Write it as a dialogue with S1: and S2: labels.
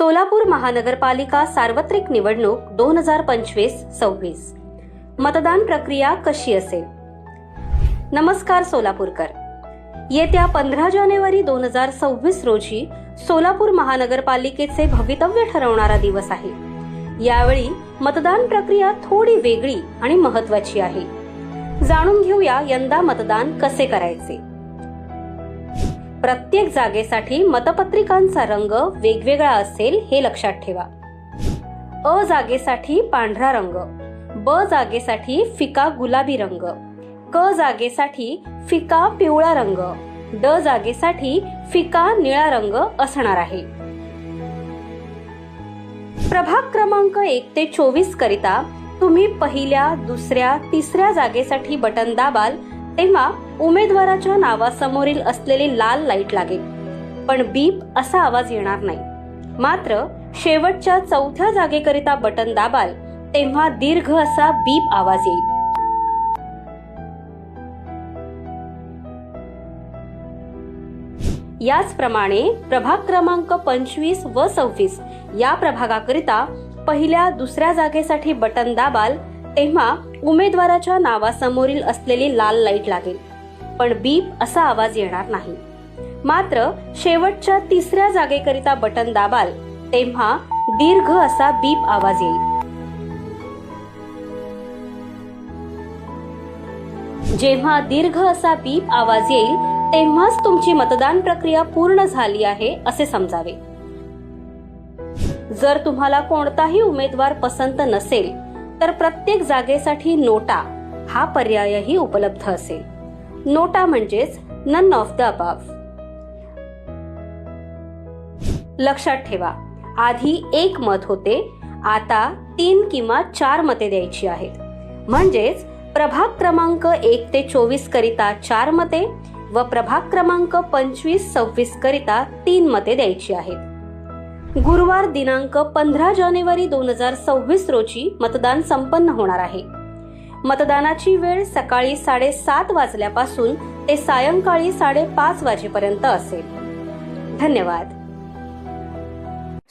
S1: सोलापूर महानगरपालिका सार्वत्रिक निवडणूक 2025-26 मतदान प्रक्रिया कशी असेल? नमस्कार सोलापूरकर. येत्या 15 जानेवारी 2026 रोजी सोलापूर महानगरपालिकेचे भवितव्य ठरवणारा दिवस आहे. यावेळी मतदान प्रक्रिया थोडी वेगळी आणि महत्त्वाची आहे. जाणून घेऊया यंदा मतदान कसे करायचे. प्रत्येक जागेसाठी मतपत्रिकांचा रंग वेगवेगळा असेल हे लक्षात ठेवा. अ जागेसाठी पांढरा रंग, ब जागेसाठी फिका गुलाबी रंग, क जागेसाठी फिका पिवळा रंग, ड जागेसाठी फिका निळा रंग असणार आहे. प्रभाग क्रमांक 1 ते 24 करिता तुम्ही पहिल्या, दुसऱ्या, तिसऱ्या जागेसाठी बटन दाबाल तेव्हा उमेदवाराच्या नावासमोरील असलेली लाल लाईट लागेल, पण बीप असा आवाज येणार नाही. मात्र शेवटच्या चौथ्या जागेकरिता बटन दाबाल तेव्हा दीर्घ असा बीप आवाज येईल. याचप्रमाणे प्रभाग क्रमांक 25 व 26 या प्रभागाकरिता पहिल्या, दुसऱ्या जागेसाठी बटन दाबाल तेव्हा उमेदवाराच्या नावासमोरील असलेली लाल लाईट लागेल, पण बीप असा आवाज येणार नाही. मात्र शेवटच्या तिसऱ्या जागेकरिता बटन दाबाल तेव्हा दीर्घ असा बीप आवाज येईल. जेव्हा दीर्घ असा बीप आवाज येईल तेव्हाच तुमची मतदान प्रक्रिया पूर्ण झाली आहे असे समजावे. जर तुम्हाला कोणताही उमेदवार पसंत नसेल तर प्रत्येक जागेसाठी नोटा हा पर्यायही उपलब्ध असेल. नोटा म्हणजेच नन ऑफ द अबव. लक्षात ठेवा, आधी 1 मत होते, आता 3 किंवा 4 मते द्यायची आहेत. म्हणजेच प्रभाग क्रमांक 1 ते 24 करिता 4 मते व प्रभाग क्रमांक 25-26 करिता 3 मते द्यायची आहेत. गुरुवार दिनांक 15 जानेवारी 2026 रोजी मतदान संपन्न होणार आहे. मतदानाची वेळ सकाळी 7:30 वाजल्यापासून ते सायंकाळी 5:30 वाजेपर्यंत असेल. धन्यवाद.